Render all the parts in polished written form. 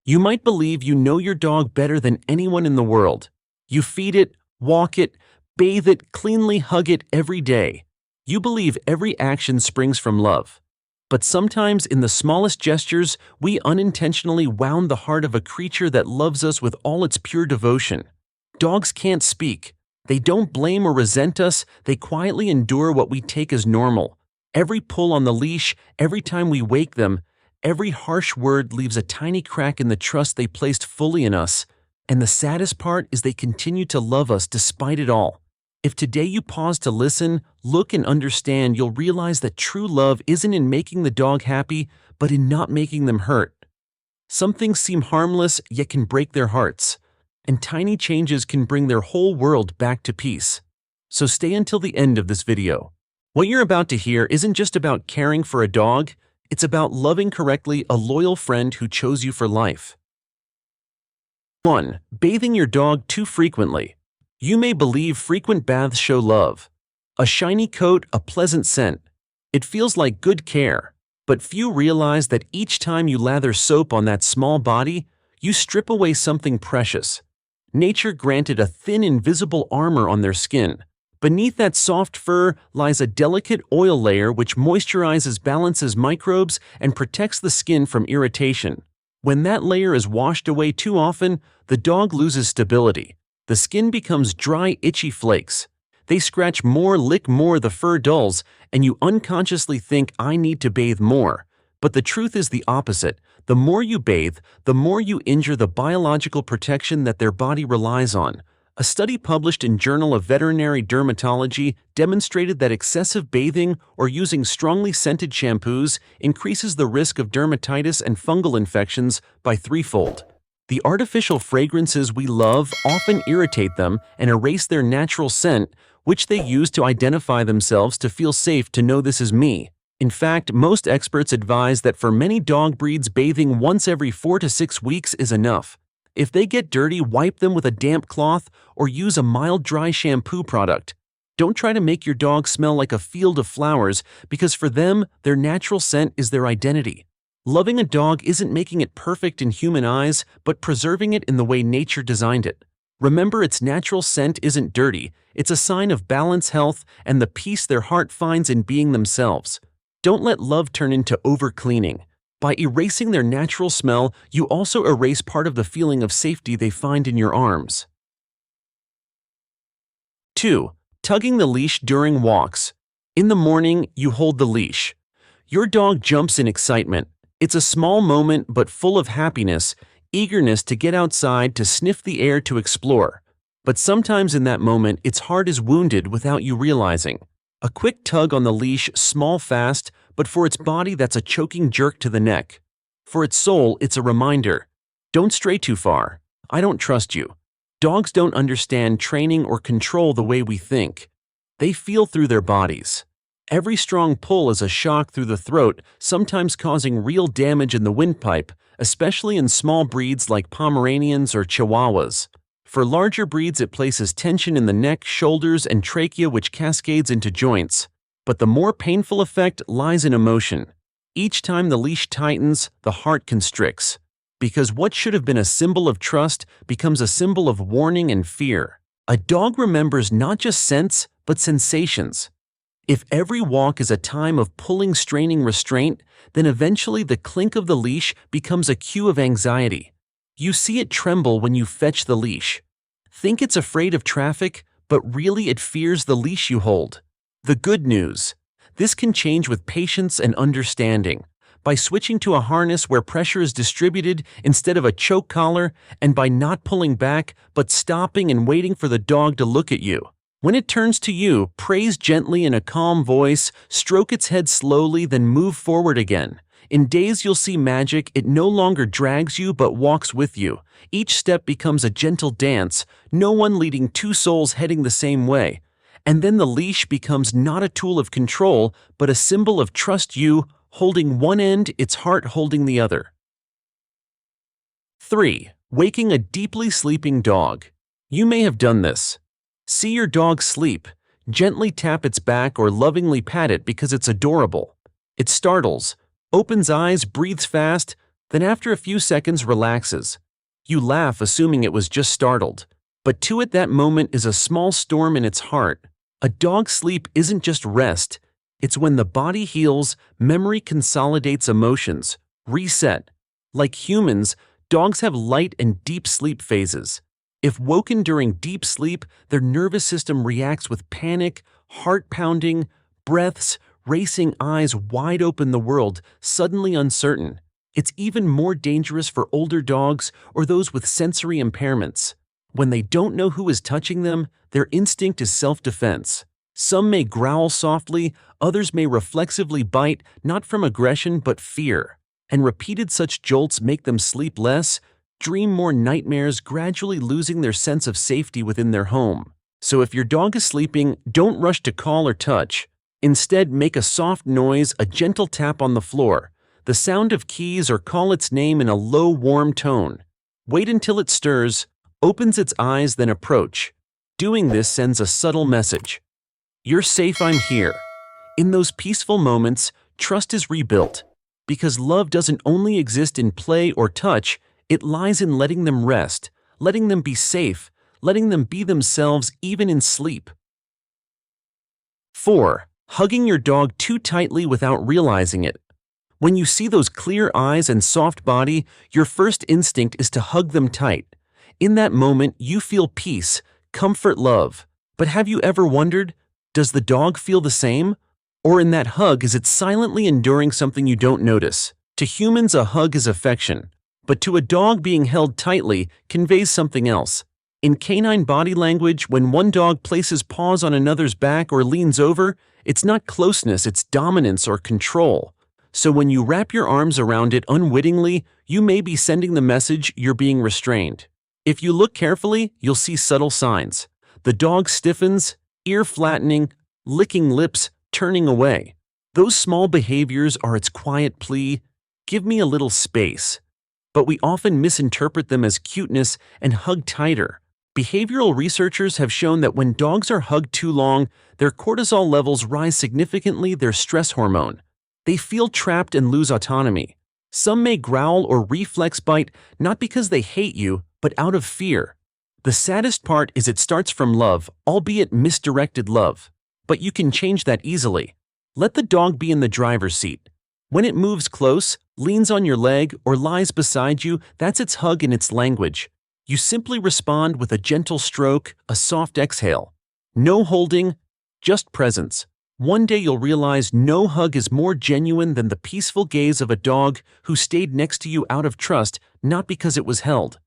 You might believe you know your dog better than anyone in the world. You feed it, walk it, bathe it, cleanly hug it every day. You believe every action springs from love. But sometimes in the smallest gestures, we unintentionally wound the heart of a creature that loves us with all its pure devotion. Dogs can't speak. They don't blame or resent us, they quietly endure what we take as normal. Every pull on the leash, every time we wake them, every harsh word leaves a tiny crack in the trust they placed fully in us. And the saddest part is they continue to love us despite it all. If today you pause to listen, look and understand, you'll realize that true love isn't in making the dog happy, but in not making them hurt. Some things seem harmless, yet can break their hearts. And tiny changes can bring their whole world back to peace. So stay until the end of this video. What you're about to hear isn't just about caring for a dog, it's about loving correctly a loyal friend who chose you for life. 1. Bathing your dog too frequently. You may believe frequent baths show love. A shiny coat, a pleasant scent. It feels like good care. But few realize that each time you lather soap on that small body, you strip away something precious. Nature granted a thin, invisible armor on their skin. Beneath that soft fur lies a delicate oil layer which moisturizes, balances microbes, and protects the skin from irritation. When that layer is washed away too often, the dog loses stability. The skin becomes dry, itchy flakes. They scratch more, lick more, the fur dulls, and you unconsciously think, I need to bathe more. But the truth is the opposite. The more you bathe, the more you injure the biological protection that their body relies on. A study published in Journal of Veterinary Dermatology demonstrated that excessive bathing or using strongly scented shampoos increases the risk of dermatitis and fungal infections by threefold. The artificial fragrances we love often irritate them and erase their natural scent, which they use to identify themselves to feel safe to know this is me. In fact, most experts advise that for many dog breeds, bathing once every 4 to 6 weeks is enough. If they get dirty, wipe them with a damp cloth or use a mild dry shampoo product. Don't try to make your dog smell like a field of flowers, because for them, their natural scent is their identity. Loving a dog isn't making it perfect in human eyes, but preserving it in the way nature designed it. Remember, its natural scent isn't dirty, it's a sign of balance, health, and the peace their heart finds in being themselves. Don't let love turn into over-cleaning. By erasing their natural smell, you also erase part of the feeling of safety they find in your arms. 2. Tugging the leash during walks. In the morning, you hold the leash. Your dog jumps in excitement. It's a small moment but full of happiness, eagerness to get outside, to sniff the air, to explore. But sometimes in that moment, its heart is wounded without you realizing. A quick tug on the leash, small, fast, but for its body that's a choking jerk to the neck. For its soul, it's a reminder. Don't stray too far. I don't trust you. Dogs don't understand training or control the way we think. They feel through their bodies. Every strong pull is a shock through the throat, sometimes causing real damage in the windpipe, especially in small breeds like Pomeranians or Chihuahuas. For larger breeds, it places tension in the neck, shoulders, and trachea, which cascades into joints. But the more painful effect lies in emotion. Each time the leash tightens, the heart constricts. Because what should have been a symbol of trust becomes a symbol of warning and fear. A dog remembers not just scents, but sensations. If every walk is a time of pulling, straining, restraint, then eventually the clink of the leash becomes a cue of anxiety. You see it tremble when you fetch the leash. Think it's afraid of traffic, but really it fears the leash you hold. The good news: this can change with patience and understanding. By switching to a harness where pressure is distributed instead of a choke collar, and by not pulling back, but stopping and waiting for the dog to look at you. When it turns to you, praise gently in a calm voice, stroke its head slowly, then move forward again. In days you'll see magic. It no longer drags you but walks with you. Each step becomes a gentle dance, no one leading, two souls heading the same way. And then the leash becomes not a tool of control, but a symbol of trust, you holding one end, its heart holding the other. 3. Waking a deeply sleeping dog. You may have done this. See your dog sleep, gently tap its back or lovingly pat it because it's adorable. It startles, opens eyes, breathes fast, Then after a few seconds relaxes. You laugh assuming it was just startled. But to it that moment is a small storm in its heart. A dog's sleep isn't just rest. It's when the body heals, memory consolidates emotions, reset. Like humans, dogs have light and deep sleep phases. If woken during deep sleep, their nervous system reacts with panic, heart pounding, breaths, racing eyes wide open, the world suddenly uncertain. It's even more dangerous for older dogs or those with sensory impairments. When they don't know who is touching them, their instinct is self-defense. Some may growl softly, others may reflexively bite, not from aggression but fear. And repeated such jolts make them sleep less, dream more nightmares, gradually losing their sense of safety within their home. So if your dog is sleeping, don't rush to call or touch. Instead, make a soft noise, a gentle tap on the floor, the sound of keys, or call its name in a low, warm tone. Wait until it stirs, opens its eyes, then approach. Doing this sends a subtle message. You're safe, I'm here. In those peaceful moments, trust is rebuilt. Because love doesn't only exist in play or touch, it lies in letting them rest, letting them be safe, letting them be themselves even in sleep. 4. Hugging your dog too tightly without realizing it. When you see those clear eyes and soft body, your first instinct is to hug them tight. In that moment, you feel peace, comfort, love. But have you ever wondered, does the dog feel the same? Or in that hug, is it silently enduring something you don't notice? To humans, a hug is affection. But to a dog, being held tightly conveys something else. In canine body language, when one dog places paws on another's back or leans over, it's not closeness, it's dominance or control. So when you wrap your arms around it unwittingly, you may be sending the message you're being restrained. If you look carefully, you'll see subtle signs. The dog stiffens, ear flattening, licking lips, turning away. Those small behaviors are its quiet plea, give me a little space. But we often misinterpret them as cuteness and hug tighter. Behavioral researchers have shown that when dogs are hugged too long, their cortisol levels rise significantly, their stress hormone. They feel trapped and lose autonomy. Some may growl or reflex bite, not because they hate you, but out of fear. The saddest part is it starts from love, albeit misdirected love. But you can change that easily. Let the dog be in the driver's seat. When it moves close, leans on your leg, or lies beside you, that's its hug in its language. You simply respond with a gentle stroke, a soft exhale. No holding, just presence. One day you'll realize no hug is more genuine than the peaceful gaze of a dog who stayed next to you out of trust, not because it was held.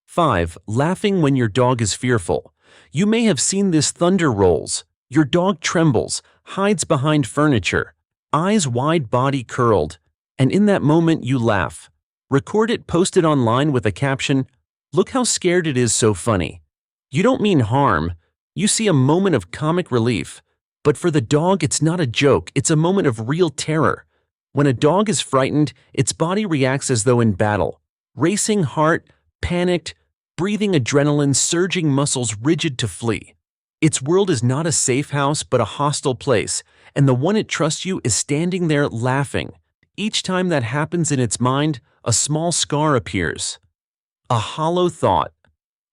5. Laughing when your dog is fearful. You may have seen this: thunder rolls. Your dog trembles, hides behind furniture, eyes wide, body curled, and in that moment you laugh. Record it, post it online with a caption, "Look how scared it is, so funny." You don't mean harm. You see a moment of comic relief. But for the dog, it's not a joke, it's a moment of real terror. When a dog is frightened, its body reacts as though in battle. Racing heart, panicked, breathing adrenaline, surging muscles rigid to flee. Its world is not a safe house but a hostile place, and the one it trusts you is standing there laughing. Each time that happens in its mind, a small scar appears. A hollow thought.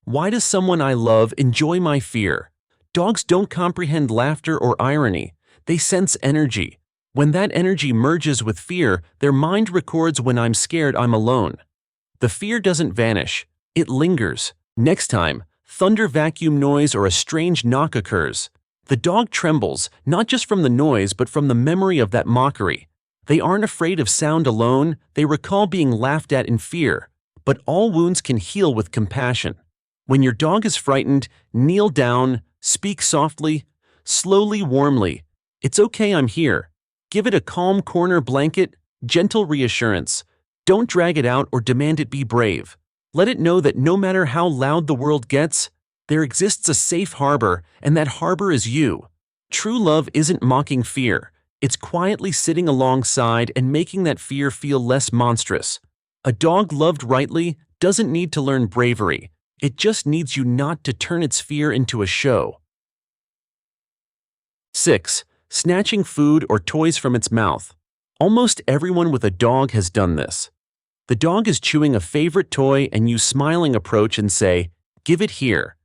Why does someone I love enjoy my fear? Dogs don't comprehend laughter or irony. They sense energy. When that energy merges with fear, their mind records, when I'm scared, I'm alone. The fear doesn't vanish. It lingers. Next time, thunder, vacuum noise, or a strange knock occurs, the dog trembles, not just from the noise but from the memory of that mockery. They aren't afraid of sound alone, they recall being laughed at in fear. But all wounds can heal with compassion. When your dog is frightened, kneel down, speak softly, slowly, warmly. It's okay, I'm here. Give it a calm corner blanket, gentle reassurance. Don't drag it out or demand it be brave. Let it know that no matter how loud the world gets, there exists a safe harbor, and that harbor is you. True love isn't mocking fear. It's quietly sitting alongside and making that fear feel less monstrous. A dog loved rightly doesn't need to learn bravery. It just needs you not to turn its fear into a show. 6. Snatching food or toys from its mouth. Almost everyone with a dog has done this. The dog is chewing a favorite toy and you smiling approach and say, "Give it here."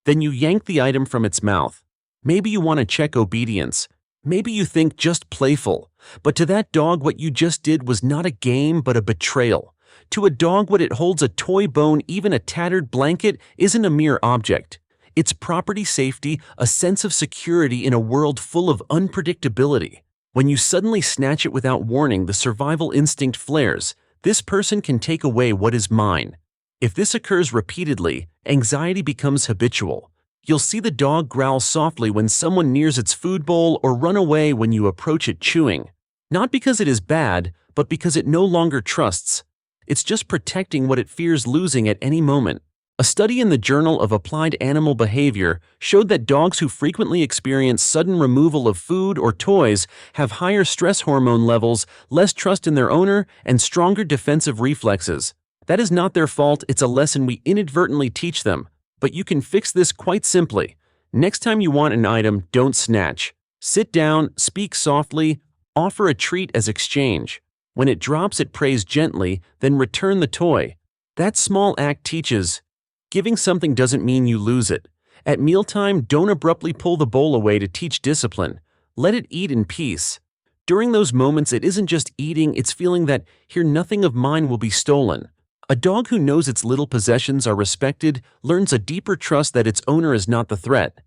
Then you yank the item from its mouth. Maybe you want to check obedience. Maybe you think just playful. But to that dog, what you just did was not a game but a betrayal. To a dog, what it holds, a toy bone, even a tattered blanket, isn't a mere object. It's property safety, a sense of security in a world full of unpredictability. When you suddenly snatch it without warning, the survival instinct flares. This person can take away what is mine. If this occurs repeatedly, anxiety becomes habitual. You'll see the dog growl softly when someone nears its food bowl or run away when you approach it chewing. Not because it is bad, but because it no longer trusts. It's just protecting what it fears losing at any moment. A study in the Journal of Applied Animal Behavior showed that dogs who frequently experience sudden removal of food or toys have higher stress hormone levels, less trust in their owner, and stronger defensive reflexes. That is not their fault, it's a lesson we inadvertently teach them. But you can fix this quite simply. Next time you want an item, don't snatch. Sit down, speak softly, offer a treat as exchange. When it drops, it prays gently, then return the toy. That small act teaches. Giving something doesn't mean you lose it. At mealtime, don't abruptly pull the bowl away to teach discipline. Let it eat in peace. During those moments, it isn't just eating, it's feeling that here nothing of mine will be stolen. A dog who knows its little possessions are respected learns a deeper trust that its owner is not the threat.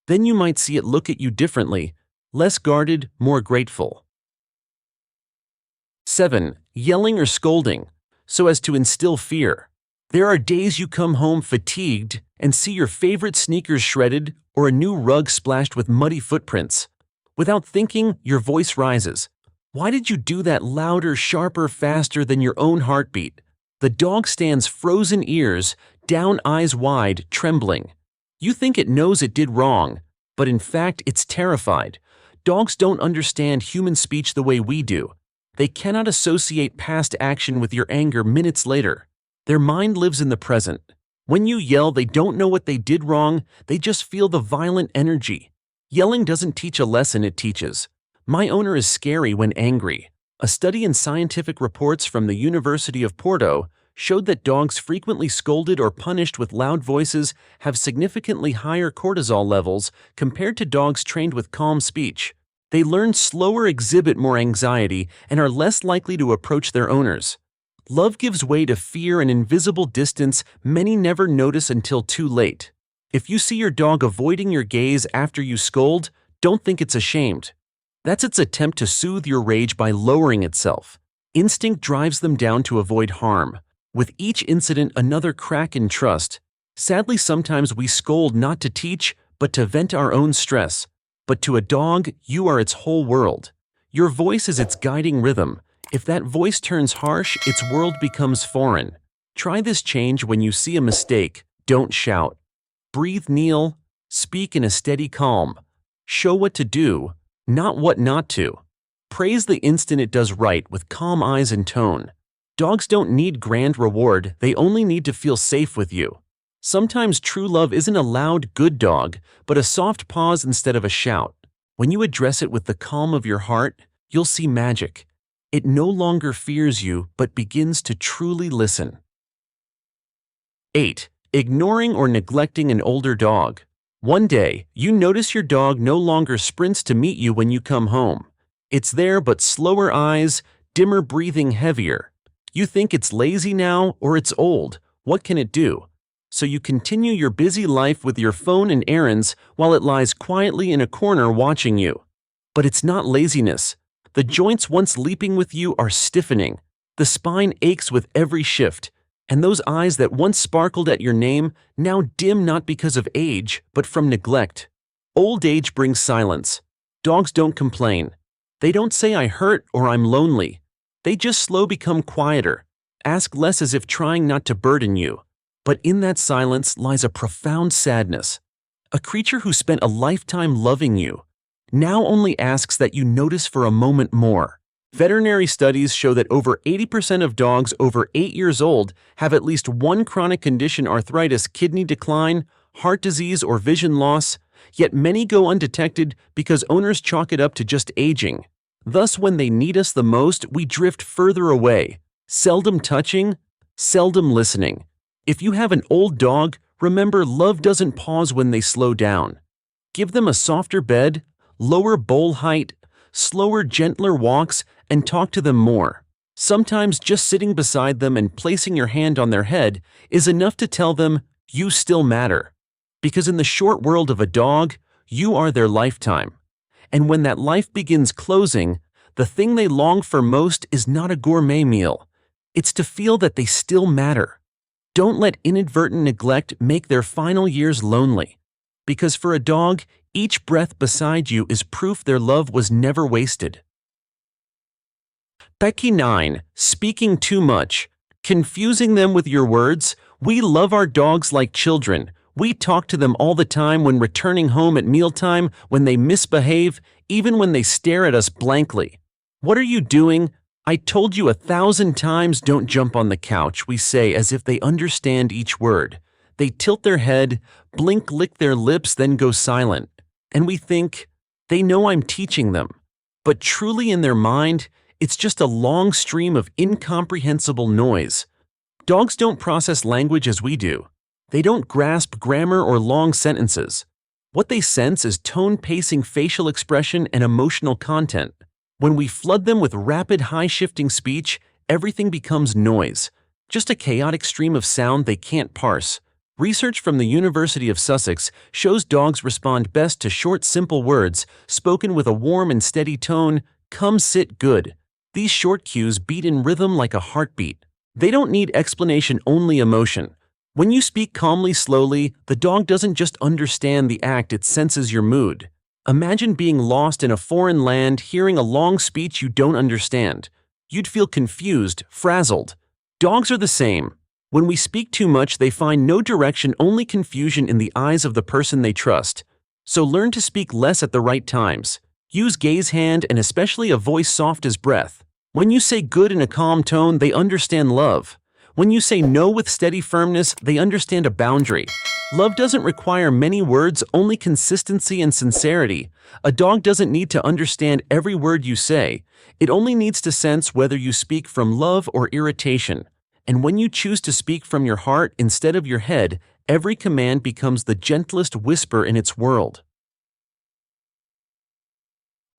Then you might see it look at you differently, less guarded, more grateful. 7. Yelling or scolding, so as to instill fear. There are days you come home fatigued and see your favorite sneakers shredded or a new rug splashed with muddy footprints. Without thinking, your voice rises. Why did you do that louder, sharper, faster than your own heartbeat? The dog stands frozen ears, down eyes wide, trembling. You think it knows it did wrong, but in fact it's terrified. Dogs don't understand human speech the way we do. They cannot associate past action with your anger minutes later. Their mind lives in the present. When you yell, they don't know what they did wrong, they just feel the violent energy. Yelling doesn't teach a lesson, it teaches. My owner is scary when angry. A study in Scientific Reports from the University of Porto showed that dogs frequently scolded or punished with loud voices have significantly higher cortisol levels compared to dogs trained with calm speech. They learn slower, exhibit more anxiety, and are less likely to approach their owners. Love gives way to fear, an invisible distance many never notice until too late. If you see your dog avoiding your gaze after you scold, don't think it's ashamed. That's its attempt to soothe your rage by lowering itself. Instinct drives them down to avoid harm. With each incident, another crack in trust. Sadly, sometimes we scold not to teach, but to vent our own stress. But to a dog, you are its whole world. Your voice is its guiding rhythm. If that voice turns harsh, its world becomes foreign. Try this change when you see a mistake. Don't shout. Breathe, kneel. Speak in a steady calm. Show what to do, not what not to. Praise the instant it does right with calm eyes and tone. Dogs don't need grand reward, they only need to feel safe with you. Sometimes true love isn't a loud, good dog, but a soft pause instead of a shout. When you address it with the calm of your heart, you'll see magic. It no longer fears you, but begins to truly listen. 8. Ignoring or neglecting an older dog. One day, you notice your dog no longer sprints to meet you when you come home. It's there, but slower eyes, dimmer breathing, heavier. You think it's lazy now or it's old. What can it do? So you continue your busy life with your phone and errands while it lies quietly in a corner watching you. But it's not laziness. The joints once leaping with you are stiffening. The spine aches with every shift. And those eyes that once sparkled at your name now dim not because of age, but from neglect. Old age brings silence. Dogs don't complain. They don't say I hurt or I'm lonely. They just slow become quieter, ask less as if trying not to burden you. But in that silence lies a profound sadness. A creature who spent a lifetime loving you now only asks that you notice for a moment more. Veterinary studies show that over 80% of dogs over 8 years old have at least one chronic condition: arthritis, kidney decline, heart disease, or vision loss, yet many go undetected because owners chalk it up to just aging. Thus, when they need us the most, we drift further away, seldom touching, seldom listening. If you have an old dog, remember love doesn't pause when they slow down. Give them a softer bed, lower bowl height, slower, gentler walks, and talk to them more. Sometimes just sitting beside them and placing your hand on their head is enough to tell them you still matter. Because in the short world of a dog, you are their lifetime. And when that life begins closing, the thing they long for most is not a gourmet meal. It's to feel that they still matter. Don't let inadvertent neglect make their final years lonely. Because for a dog, each breath beside you is proof their love was never wasted. Pecky 9. Speaking too much. Confusing them with your words. We love our dogs like children. We talk to them all the time when returning home at mealtime, when they misbehave, even when they stare at us blankly. What are you doing? I told you 1,000 times don't jump on the couch, we say as if they understand each word. They tilt their head, blink, lick their lips, then go silent. And we think, they know I'm teaching them. But truly in their mind, it's just a long stream of incomprehensible noise. Dogs don't process language as we do. They don't grasp grammar or long sentences. What they sense is tone, pacing, facial expression, and emotional content. When we flood them with rapid, high-shifting speech, everything becomes noise, just a chaotic stream of sound they can't parse. Research from the University of Sussex shows dogs respond best to short, simple words spoken with a warm and steady tone. Come sit good. These short cues beat in rhythm like a heartbeat. They don't need explanation, only emotion. When you speak calmly, slowly, the dog doesn't just understand the act, it senses your mood. Imagine being lost in a foreign land, hearing a long speech you don't understand. You'd feel confused, frazzled. Dogs are the same. When we speak too much, they find no direction, only confusion in the eyes of the person they trust. So learn to speak less at the right times. Use gaze, hand, and especially a voice soft as breath. When you say good in a calm tone, they understand love. When you say no with steady firmness, they understand a boundary. Love doesn't require many words, only consistency and sincerity. A dog doesn't need to understand every word you say. It only needs to sense whether you speak from love or irritation. And when you choose to speak from your heart instead of your head, every command becomes the gentlest whisper in its world.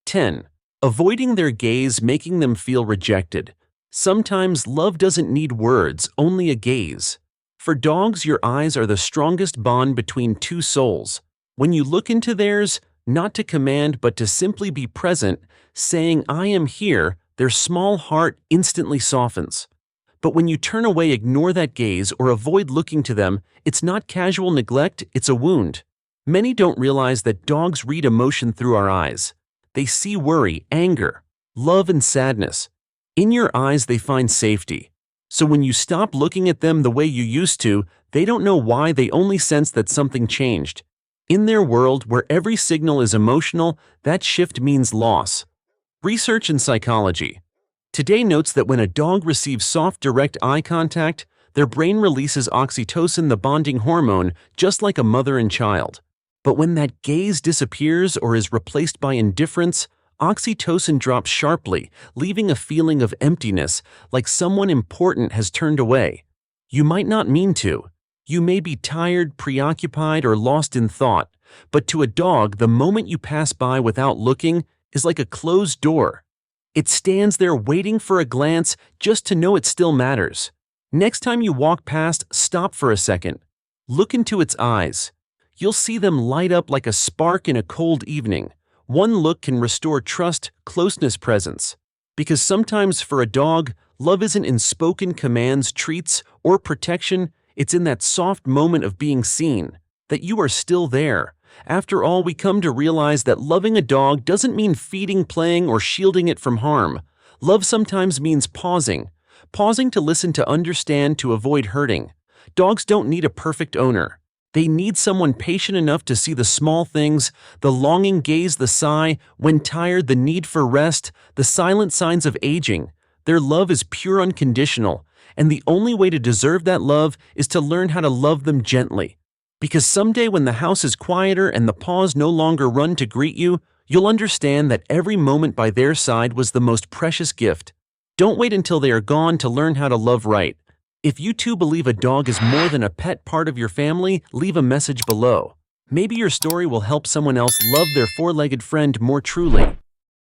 10. Avoiding their gaze, making them feel rejected. Sometimes love doesn't need words, only a gaze. For dogs, your eyes are the strongest bond between two souls. When you look into theirs, not to command but to simply be present, saying, I am here, their small heart instantly softens. But when you turn away, ignore that gaze, or avoid looking to them, it's not casual neglect, it's a wound. Many don't realize that dogs read emotion through our eyes. They see worry, anger, love, and sadness. In your eyes, they find safety. So when you stop looking at them the way you used to, they don't know why, they only sense that something changed. In their world, where every signal is emotional, that shift means loss. Research in psychology today notes that when a dog receives soft, direct eye contact, their brain releases oxytocin, the bonding hormone, just like a mother and child. But when that gaze disappears or is replaced by indifference, oxytocin drops sharply, leaving a feeling of emptiness, like someone important has turned away. You might not mean to. You may be tired, preoccupied, or lost in thought, but to a dog, the moment you pass by without looking is like a closed door. It stands there waiting for a glance, just to know it still matters. Next time you walk past, stop for a second. Look into its eyes. You'll see them light up like a spark in a cold evening. One look can restore trust, closeness, presence. Because sometimes for a dog, love isn't in spoken commands, treats, or protection, it's in that soft moment of being seen, that you are still there. After all, we come to realize that loving a dog doesn't mean feeding, playing, or shielding it from harm. Love sometimes means pausing to listen, to understand, to avoid hurting. Dogs don't need a perfect owner. They need someone patient enough to see the small things, the longing gaze, the sigh, when tired, the need for rest, the silent signs of aging. Their love is pure, unconditional, and the only way to deserve that love is to learn how to love them gently. Because someday when the house is quieter and the paws no longer run to greet you, You'll understand that every moment by their side was the most precious gift. Don't wait until they are gone to learn how to love right. If you too believe a dog is more than a pet part of your family, leave a message below. Maybe your story will help someone else love their four-legged friend more truly.